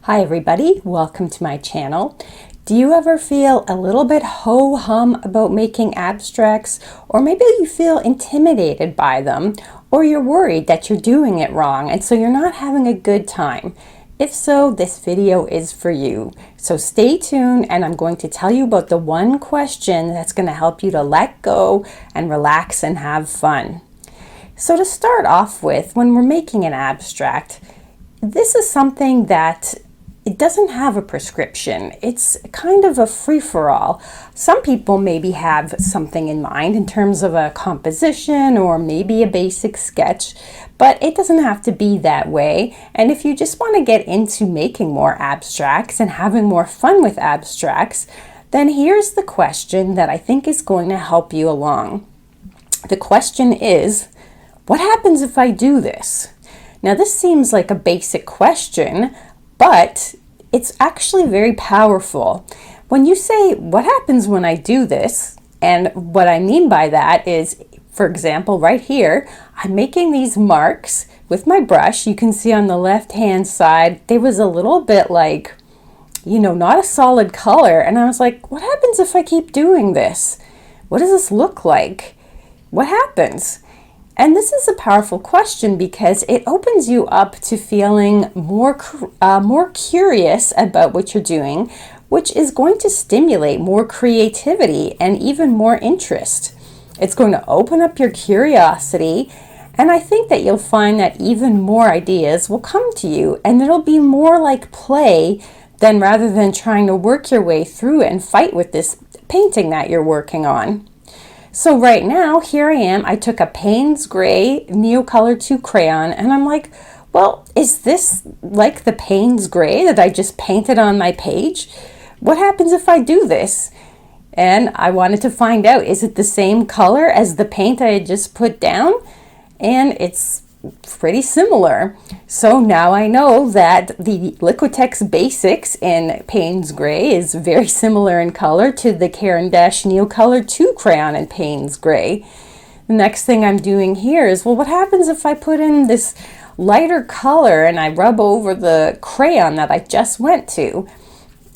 Hi everybody, welcome to my channel. Do you ever feel a little bit ho-hum about making abstracts? Or maybe you feel intimidated by them, or you're worried that you're doing it wrong and so you're not having a good time. If so, this video is for you. So stay tuned and I'm going to tell you about the one question that's going to help you to let go and relax and have fun. So to start off with, when we're making an abstract, this is something that it doesn't have a prescription. It's kind of a free-for-all. Some people maybe have something in mind in terms of a composition or maybe a basic sketch, but it doesn't have to be that way. And if you just want to get into making more abstracts and having more fun with abstracts, then here's the question that I think is going to help you along. The question is, what happens if I do this? Now this seems like a basic question, but it's actually very powerful. When you say, what happens when I do this? And what I mean by that is, for example, right here, I'm making these marks with my brush. You can see on the left-hand side, there was a little bit like, not a solid color. And I was like, what happens if I keep doing this? What does this look like? What happens? And this is a powerful question because it opens you up to feeling more curious about what you're doing, which is going to stimulate more creativity and even more interest. It's going to open up your curiosity, and I think that you'll find that even more ideas will come to you, and it'll be more like play rather than trying to work your way through it and fight with this painting that you're working on. So right now, here I am. I took a Payne's Gray Neocolor II crayon, and I'm like, well, is this like the Payne's Gray that I just painted on my page? What happens if I do this? And I wanted to find out, is it the same color as the paint I had just put down? And it's pretty similar. So now I know that the Liquitex Basics in Payne's Gray is very similar in color to the Caran d'Ache Neocolor II crayon in Payne's Gray. The next thing I'm doing here is, well, what happens if I put in this lighter color and I rub over the crayon that I just went to?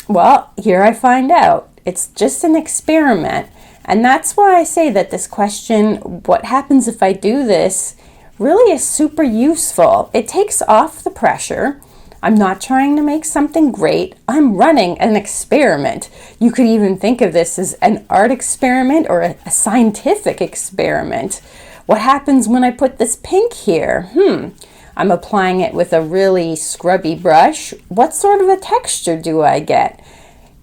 Well, here I find out. It's just an experiment. And that's why I say that this question, what happens if I do this, really is super useful. It takes off the pressure. I'm not trying to make something great. I'm running an experiment. You could even think of this as an art experiment or a scientific experiment. What happens when I put this pink here? I'm applying it with a really scrubby brush. What sort of a texture do I get?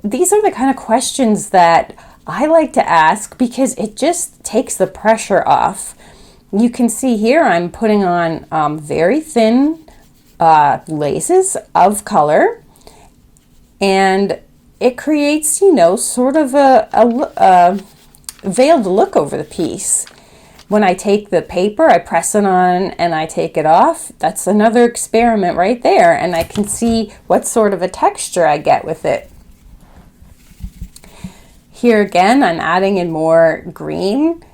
These are the kind of questions that I like to ask because it just takes the pressure off. You can see here I'm putting on very thin layers of color, and it creates, sort of a veiled look over the piece. When I take the paper, I press it on and I take it off. That's another experiment right there, and I can see what sort of a texture I get with it. Here again, I'm adding in more green.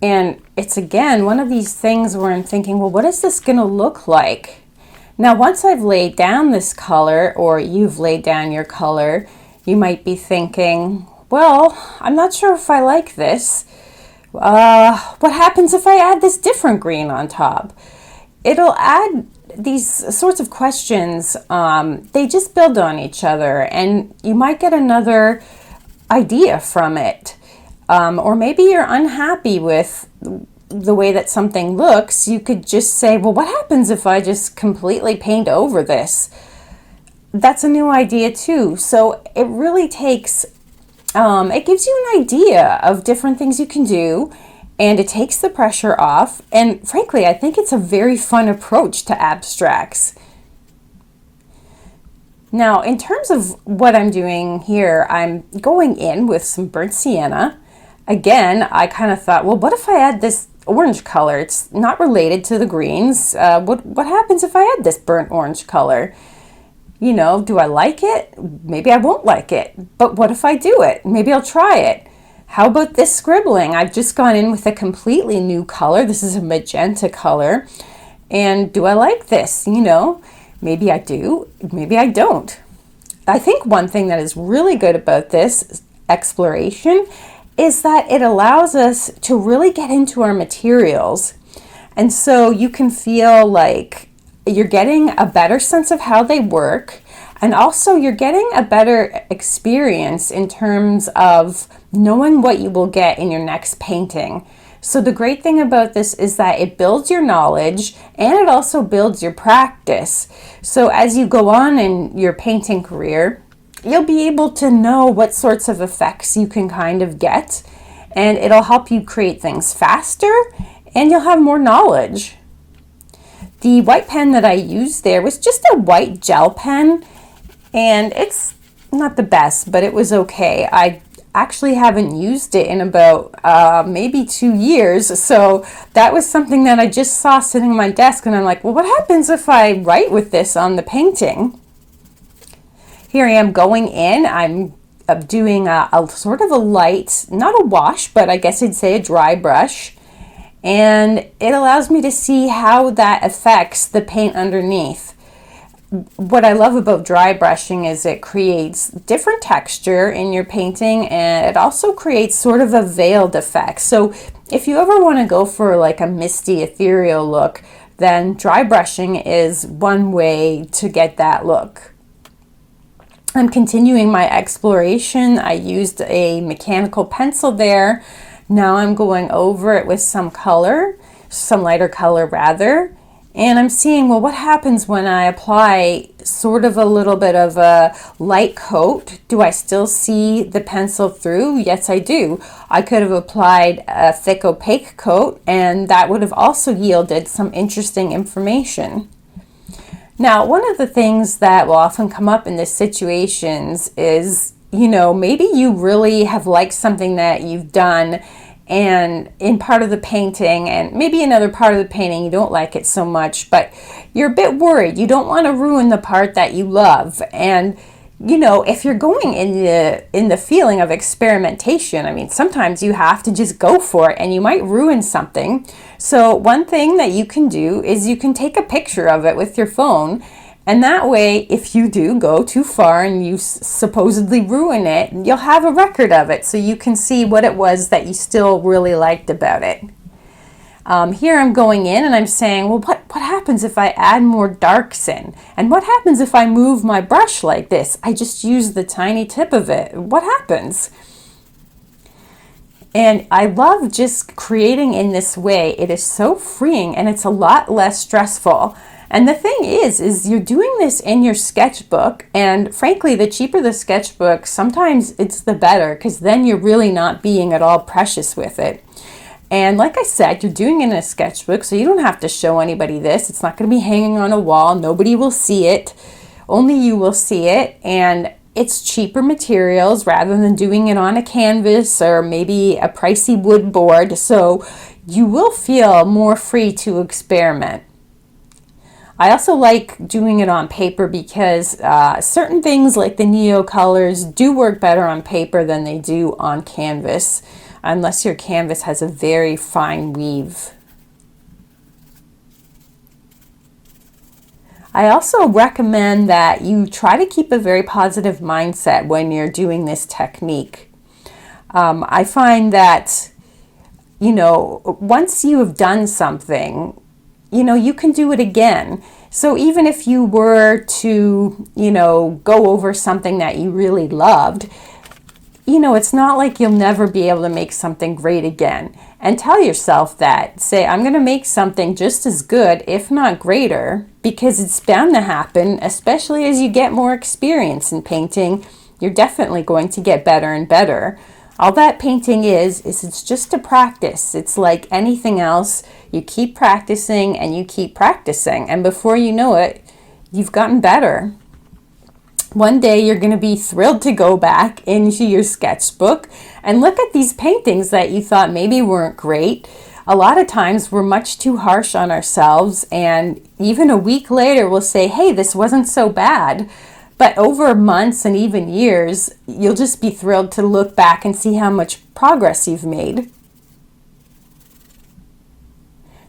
And it's again one of these things where I'm thinking, well, what is this going to look like? Now, once I've laid down this color, or you've laid down your color, you might be thinking, well, I'm not sure if I like this. What happens if I add this different green on top? It'll add these sorts of questions. They just build on each other, and you might get another idea from it. Or maybe you're unhappy with the way that something looks. You could just say, well, what happens if I just completely paint over this? That's a new idea too. So it really takes, it gives you an idea of different things you can do, and it takes the pressure off. And frankly, I think it's a very fun approach to abstracts. Now, in terms of what I'm doing here, I'm going in with some burnt sienna. Again, I kind of thought, well, what if I add this orange color? It's not related to the greens. What happens if I add this burnt orange color? Do I like it? Maybe I won't like it. But what if I do it? Maybe I'll try it. How about this scribbling? I've just gone in with a completely new color. This is a magenta color. And do I like this? Maybe I do, maybe I don't. I think one thing that is really good about this exploration is that it allows us to really get into our materials. And so you can feel like you're getting a better sense of how they work, and also you're getting a better experience in terms of knowing what you will get in your next painting. So the great thing about this is that it builds your knowledge and it also builds your practice. So as you go on in your painting career, you'll be able to know what sorts of effects you can kind of get, and it'll help you create things faster and you'll have more knowledge. The white pen that I used there was just a white gel pen, and it's not the best, but it was okay. I actually haven't used it in about maybe 2 years, so that was something that I just saw sitting on my desk, and I'm like, well, what happens if I write with this on the painting? Here I am going in. I'm doing a sort of a light, not a wash, but I guess I'd say a dry brush, and it allows me to see how that affects the paint underneath. What I love about dry brushing is it creates different texture in your painting, and it also creates sort of a veiled effect. So if you ever want to go for like a misty, ethereal look, then dry brushing is one way to get that look. I'm continuing my exploration. I used a mechanical pencil there. Now I'm going over it with some color, some lighter color rather. And I'm seeing, well, what happens when I apply sort of a little bit of a light coat? Do I still see the pencil through? Yes, I do. I could have applied a thick opaque coat, and that would have also yielded some interesting information. Now, one of the things that will often come up in these situations is, maybe you really have liked something that you've done and in part of the painting, and maybe another part of the painting you don't like it so much, but you're a bit worried. You don't want to ruin the part that you love. And if you're going in the feeling of experimentation, I mean, sometimes you have to just go for it and you might ruin something. So one thing that you can do is you can take a picture of it with your phone, and that way, if you do go too far and you supposedly ruin it, you'll have a record of it so you can see what it was that you still really liked about it. Here I'm going in and I'm saying, well, what happens if I add more darks in? And what happens if I move my brush like this? I just use the tiny tip of it. What happens? And I love just creating in this way. It is so freeing and it's a lot less stressful. And the thing is you're doing this in your sketchbook, and frankly, the cheaper the sketchbook, sometimes it's the better, because then you're really not being at all precious with it. And like I said, you're doing it in a sketchbook, so you don't have to show anybody this. It's not going to be hanging on a wall. Nobody will see it. Only you will see it. And it's cheaper materials rather than doing it on a canvas or maybe a pricey wood board. So you will feel more free to experiment. I also like doing it on paper because certain things like the Neocolors do work better on paper than they do on canvas, unless your canvas has a very fine weave. I also recommend that you try to keep a very positive mindset when you're doing this technique. I find that, once you have done something, you can do it again. So even if you were to, go over something that you really loved, it's not like you'll never be able to make something great again. And tell yourself that. Say, I'm going to make something just as good, if not greater, because it's bound to happen, especially as you get more experience in painting. You're definitely going to get better and better. All that painting is it's just a practice. It's like anything else. You keep practicing and you keep practicing. And before you know it, you've gotten better. One day you're going to be thrilled to go back into your sketchbook and look at these paintings that you thought maybe weren't great. A lot of times we're much too harsh on ourselves, and even a week later we'll say, hey, this wasn't so bad. But over months and even years, you'll just be thrilled to look back and see how much progress you've made.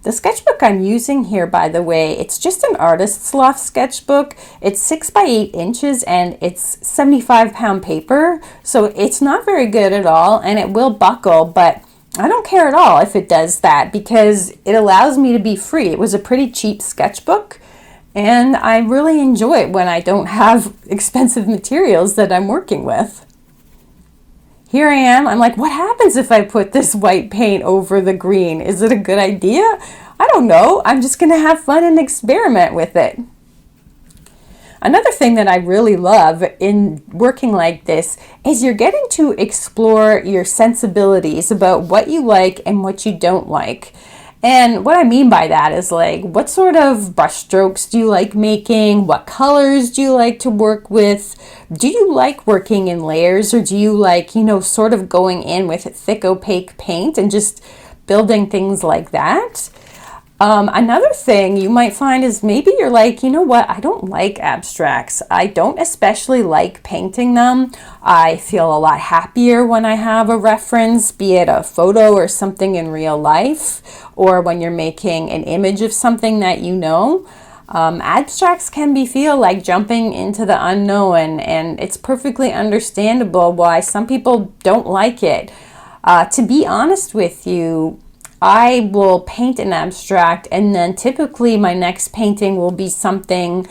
The sketchbook I'm using here, by the way, it's just an artist's loft sketchbook. It's 6 by 8 inches and it's 75-pound paper, so it's not very good at all, and it will buckle, but I don't care at all if it does that because it allows me to be free. It was a pretty cheap sketchbook, and I really enjoy it when I don't have expensive materials that I'm working with. Here I am, I'm like, what happens if I put this white paint over the green? Is it a good idea? I don't know. I'm just gonna have fun and experiment with it. Another thing that I really love in working like this is you're getting to explore your sensibilities about what you like and what you don't like. And what I mean by that is like, what sort of brush strokes do you like making? What colors do you like to work with? Do you like working in layers, or do you like, sort of going in with thick opaque paint and just building things like that? Another thing you might find is maybe you're like, you know what, I don't like abstracts. I don't especially like painting them. I feel a lot happier when I have a reference, be it a photo or something in real life, or when you're making an image of something that you know. Abstracts can feel like jumping into the unknown, and it's perfectly understandable why some people don't like it. To be honest with you, I will paint an abstract and then typically my next painting will be something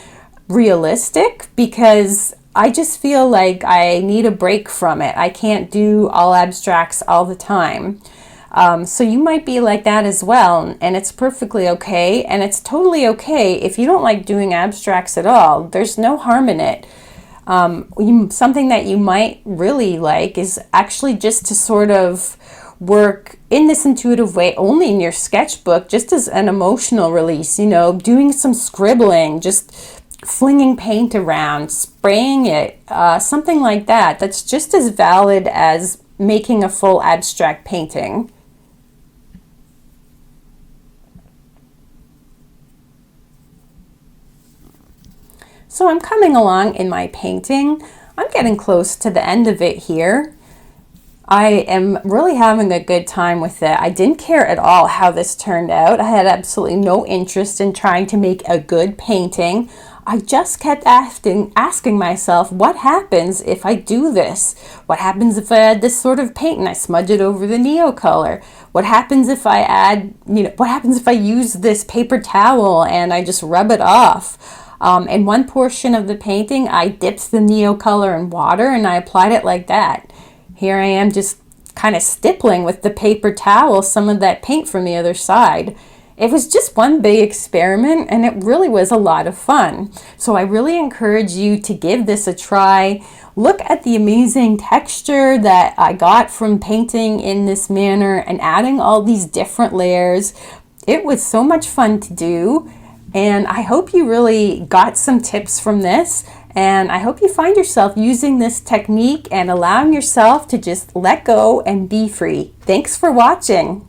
realistic because I just feel like I need a break from it. I can't do all abstracts all the time. So you might be like that as well, and it's perfectly okay, and it's totally okay if you don't like doing abstracts at all. There's no harm in it. Something that you might really like is actually just to sort of work in this intuitive way only in your sketchbook, just as an emotional release, doing some scribbling, just flinging paint around, spraying it, something like that. That's just as valid as making a full abstract painting. So I'm coming along in my painting. I'm getting close to the end of it here. I am really having a good time with it. I didn't care at all how this turned out. I had absolutely no interest in trying to make a good painting. I just kept asking myself, what happens if I do this? What happens if I add this sort of paint and I smudge it over the Neocolor? What happens if I add, what happens if I use this paper towel and I just rub it off? In one portion of the painting, I dipped the Neocolor in water and I applied it like that. Here I am just kind of stippling with the paper towel some of that paint from the other side. It was just one big experiment and it really was a lot of fun. So I really encourage you to give this a try. Look at the amazing texture that I got from painting in this manner and adding all these different layers. It was so much fun to do, and I hope you really got some tips from this. And I hope you find yourself using this technique and allowing yourself to just let go and be free. Thanks for watching.